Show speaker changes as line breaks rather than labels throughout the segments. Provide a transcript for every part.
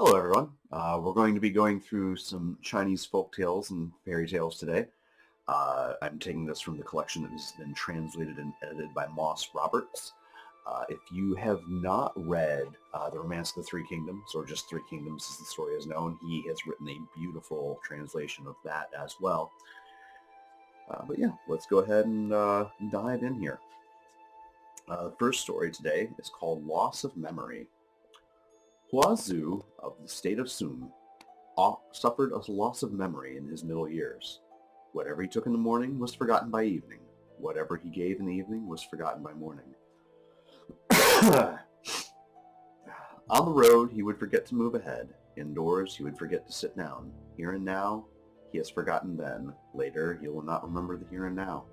Hello, everyone. We're going to be going through some Chinese folk tales and fairy tales today. I'm taking this from the collection that has been translated and edited by Moss Roberts. If you have not read The Romance of the Three Kingdoms, or just Three Kingdoms as the story is known, he has written a beautiful translation of that as well. But yeah, let's go ahead and dive in here. The first story today is called Loss of Memory. Huazhu of the state of Sum suffered a loss of memory in his middle years. Whatever he took in the morning was forgotten by evening. Whatever he gave in the evening was forgotten by morning. On the road, he would forget to move ahead. Indoors, he would forget to sit down. Here and now, he has forgotten then. Later, he will not remember the here and now.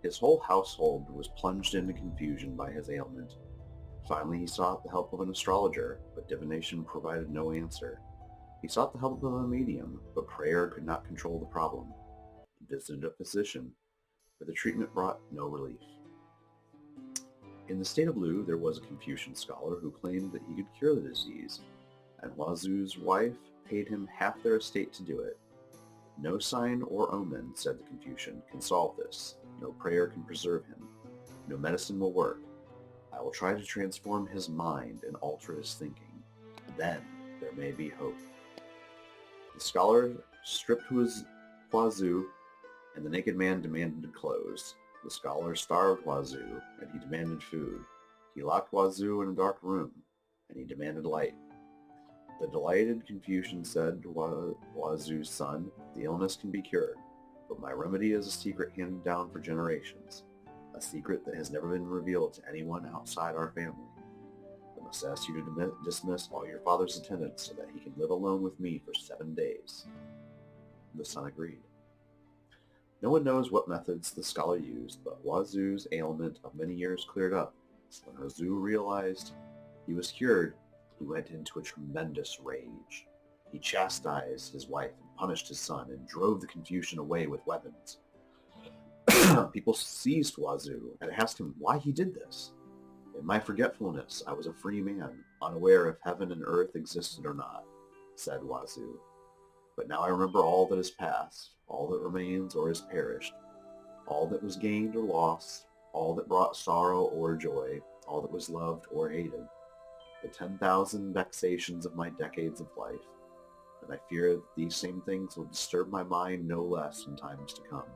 His whole household was plunged into confusion by his ailment. Finally, he sought the help of an astrologer, but divination provided no answer. He sought the help of a medium, but prayer could not control the problem. He visited a physician, but the treatment brought no relief. In the state of Lu, there was a Confucian scholar who claimed that he could cure the disease, and Huazu's wife paid him half their estate to do it. No sign or omen, said the Confucian, can solve this. No prayer can preserve him. No medicine will work. I will try to transform his mind and alter his thinking. Then there may be hope. The scholar stripped Huazu, and the naked man demanded clothes. The scholar starved Huazu, and he demanded food. He locked Huazu in a dark room, and he demanded light. The delighted Confucian said to Huazu's son, "The illness can be cured, but my remedy is a secret handed down for generations. A secret that has never been revealed to anyone outside our family. I must ask you to dismiss all your father's attendants so that he can live alone with me for 7 days. The son agreed. No one knows what methods the scholar used, but Huazu's ailment of many years cleared up. When Huazu realized he was cured, he went into a tremendous rage. He chastised his wife and punished his son and drove the Confucian away with weapons. People seized Huazu and asked him why he did this. In my forgetfulness, I was a free man, unaware if heaven and earth existed or not, said Huazu. But now I remember all that is past, all that remains or is perished, all that was gained or lost, all that brought sorrow or joy, all that was loved or hated, the 10,000 vexations of my decades of life, and I fear that these same things will disturb my mind no less in times to come.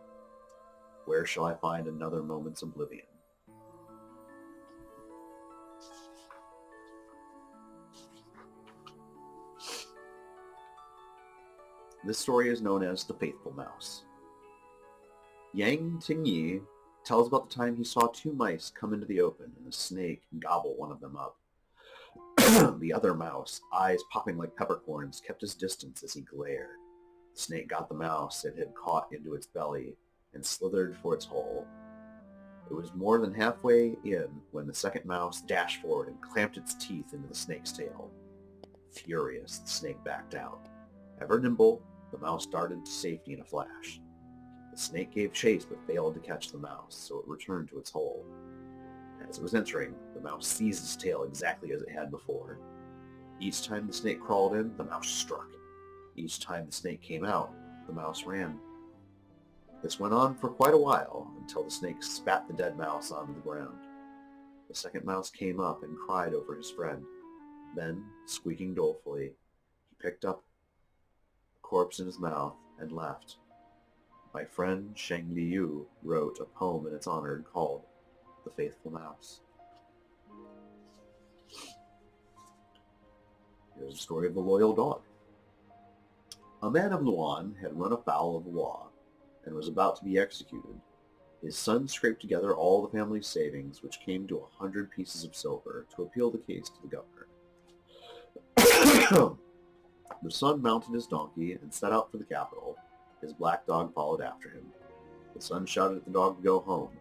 Where shall I find another moment's oblivion? This story is known as The Faithful Mouse. Yang Tingyi tells about the time he saw 2 mice come into the open and a snake gobble one of them up. The other mouse, eyes popping like peppercorns, kept his distance as he glared. The snake got the mouse it had caught into its belly and slithered for its hole. It was more than halfway in when the second mouse dashed forward and clamped its teeth into the snake's tail. Furious, the snake backed out. Ever nimble, the mouse darted to safety in a flash. The snake gave chase but failed to catch the mouse, so it returned to its hole. As it was entering, the mouse seized its tail exactly as it had before. Each time the snake crawled in, the mouse struck. Each time the snake came out, the mouse ran. This went on for quite a while, until the snake spat the dead mouse onto the ground. The second mouse came up and cried over his friend. Then, squeaking dolefully, he picked up the corpse in his mouth and left. My friend Sheng Liu wrote a poem in its honor called The Faithful Mouse. Here's the story of the loyal dog. A man of Luan had run afoul of the law and was about to be executed. His son scraped together all the family's savings, which came to 100 pieces of silver, to appeal the case to the governor. The son mounted his donkey and set out for the capital. His black dog followed after him. The son shouted at the dog to go home.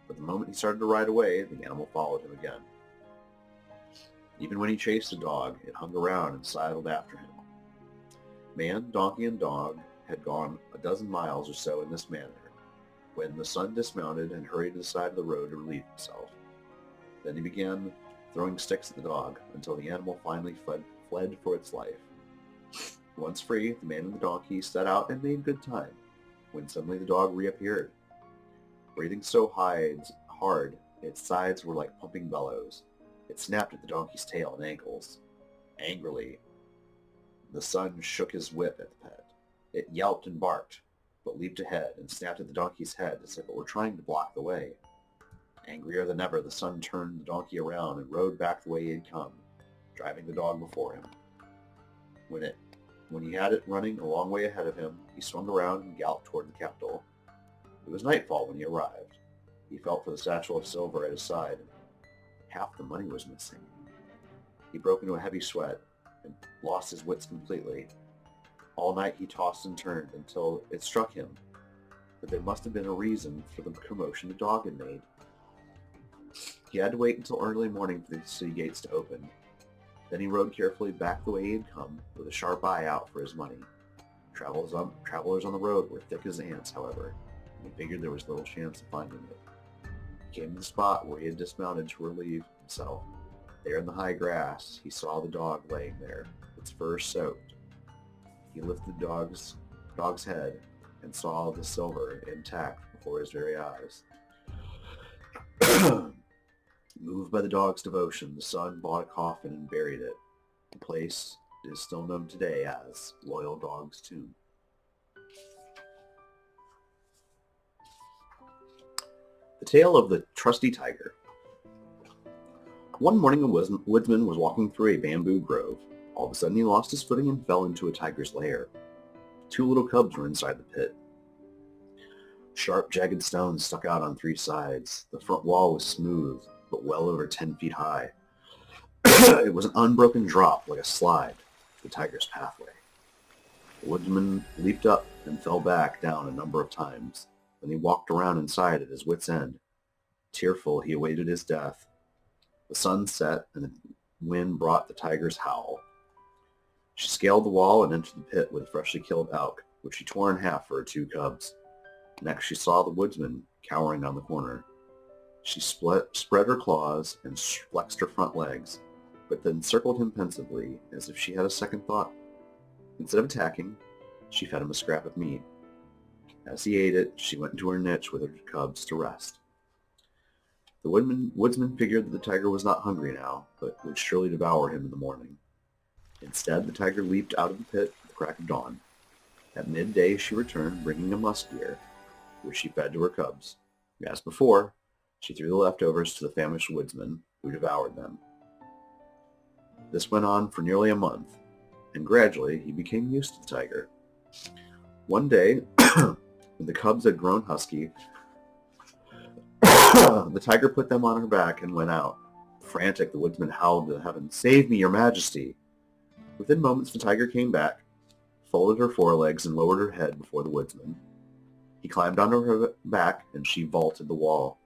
But the moment he started to ride away, the animal followed him again. Even when he chased the dog, it hung around and sidled after him. Man, donkey, and dog had gone a dozen miles or so in this manner, when the son dismounted and hurried to the side of the road to relieve himself. Then he began throwing sticks at the dog until the animal finally fled for its life. Once free, the man and the donkey set out and made good time, when suddenly the dog reappeared. Breathing so hard, its sides were like pumping bellows. It snapped at the donkey's tail and ankles. Angrily, the son shook his whip at the pet. It yelped and barked, but leaped ahead and snapped at the donkey's head as if it were trying to block the way. Angrier than ever, the son turned the donkey around and rode back the way he had come, driving the dog before him. When he had it running a long way ahead of him, he swung around and galloped toward the capital. It was nightfall when he arrived. He felt for the satchel of silver at his side. Half the money was missing. He broke into a heavy sweat and lost his wits completely. All night he tossed and turned until it struck him that there must have been a reason for the commotion the dog had made. He had to wait until early morning for the city gates to open. Then he rode carefully back the way he had come, with a sharp eye out for his money. Travelers on the road were thick as ants, however, and he figured there was little chance of finding it. He came to the spot where he had dismounted to relieve himself. There in the high grass, he saw the dog laying there, its fur soaked. He lifted the dog's head and saw the silver intact before his very eyes. Moved by the dog's devotion, the son bought a coffin and buried it. The place is still known today as Loyal Dog's Tomb. The Tale of the Trusty Tiger. One morning a woodsman was walking through a bamboo grove. All of a sudden he lost his footing and fell into a tiger's lair. 2 little cubs were inside the pit. Sharp, jagged stones stuck out on 3 sides. The front wall was smooth, but well over 10 feet high. It was an unbroken drop, like a slide, to the tiger's pathway. The woodsman leaped up and fell back down a number of times. Then he walked around inside at his wit's end. Tearful, he awaited his death. The sun set, and the wind brought the tiger's howl. She scaled the wall and entered the pit with a freshly killed elk, which she tore in half for her 2 cubs. Next she saw the woodsman cowering on the corner. She spread her claws and flexed her front legs, but then circled him pensively, as if she had a second thought. Instead of attacking, she fed him a scrap of meat. As he ate it, she went into her niche with her cubs to rest. The woodsman figured that the tiger was not hungry now, but would surely devour him in the morning. Instead, the tiger leaped out of the pit at the crack of dawn. At midday, she returned, bringing a musk deer, which she fed to her cubs. As before, she threw the leftovers to the famished woodsman, who devoured them. This went on for nearly a month, and gradually he became used to the tiger. One day, when the cubs had grown husky, the tiger put them on her back and went out. Frantic, the woodsman howled to heaven, "Save me, your majesty!" Within moments, the tiger came back, folded her forelegs, and lowered her head before the woodsman. He climbed onto her back, and she vaulted the wall.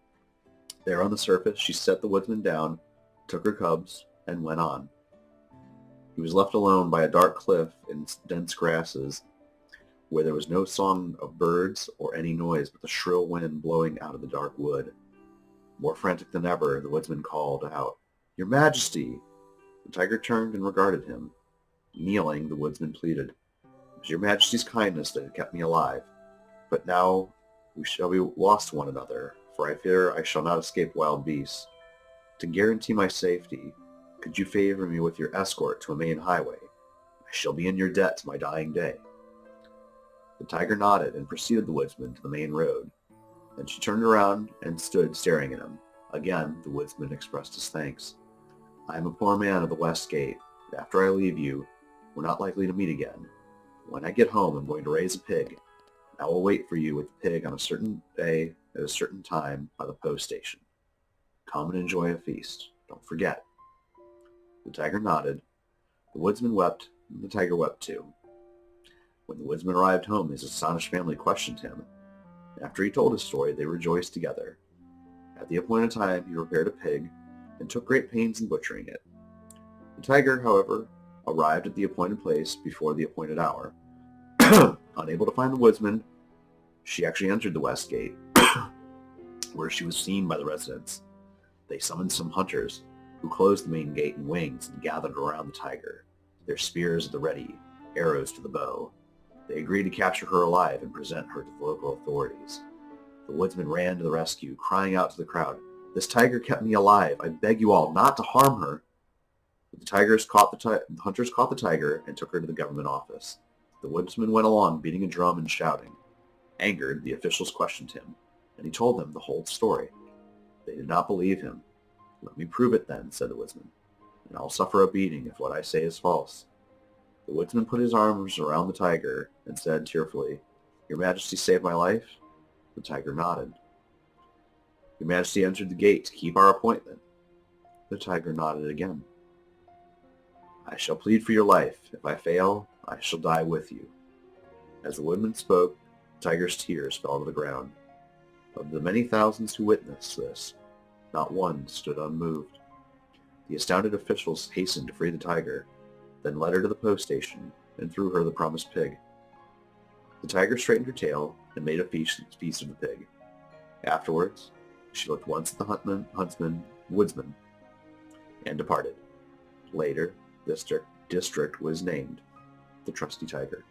There on the surface, she set the woodsman down, took her cubs, and went on. He was left alone by a dark cliff in dense grasses, where there was no song of birds or any noise but the shrill wind blowing out of the dark wood. More frantic than ever, the woodsman called out, "Your Majesty!" The tiger turned and regarded him. Kneeling, the woodsman pleaded, "It was your Majesty's kindness that had kept me alive. But now we shall be lost to one another, for I fear I shall not escape wild beasts. To guarantee my safety, could you favor me with your escort to a main highway? I shall be in your debt to my dying day." The tiger nodded and preceded the woodsman to the main road. Then she turned around and stood staring at him. Again, the woodsman expressed his thanks. "I am a poor man of the West Gate. After I leave you, we're not likely to meet again. When I get home, I'm going to raise a pig. I will wait for you with the pig on a certain day at a certain time by the post station. Come and enjoy a feast. Don't forget." The tiger nodded. The woodsman wept, and the tiger wept too. When the woodsman arrived home, his astonished family questioned him. After he told his story, they rejoiced together. At the appointed time, he prepared a pig and took great pains in butchering it. The tiger, however, arrived at the appointed place before the appointed hour. Unable to find the woodsman, she actually entered the West Gate, where she was seen by the residents. They summoned some hunters, who closed the main gate in wings and gathered around the tiger, their spears at the ready, arrows to the bow. They agreed to capture her alive and present her to the local authorities. The woodsman ran to the rescue, crying out to the crowd, "This tiger kept me alive. I beg you all not to harm her." But the hunters caught the tiger and took her to the government office. The woodsman went along, beating a drum and shouting. Angered, the officials questioned him, and he told them the whole story. They did not believe him. "Let me prove it then," said the woodsman, "and I'll suffer a beating if what I say is false." The woodsman put his arms around the tiger and said tearfully, "Your Majesty saved my life?" The tiger nodded. "Your Majesty entered the gate to keep our appointment?" The tiger nodded again. "I shall plead for your life. If I fail, I shall die with you." As the woodman spoke, the tiger's tears fell to the ground. Of the many thousands who witnessed this, not one stood unmoved. The astounded officials hastened to free the tiger, then led her to the post station and threw her the promised pig. The tiger straightened her tail and made a feast of the pig. Afterwards, she looked once at the woodsman, and departed. Later, this district was named the Trusty Tiger.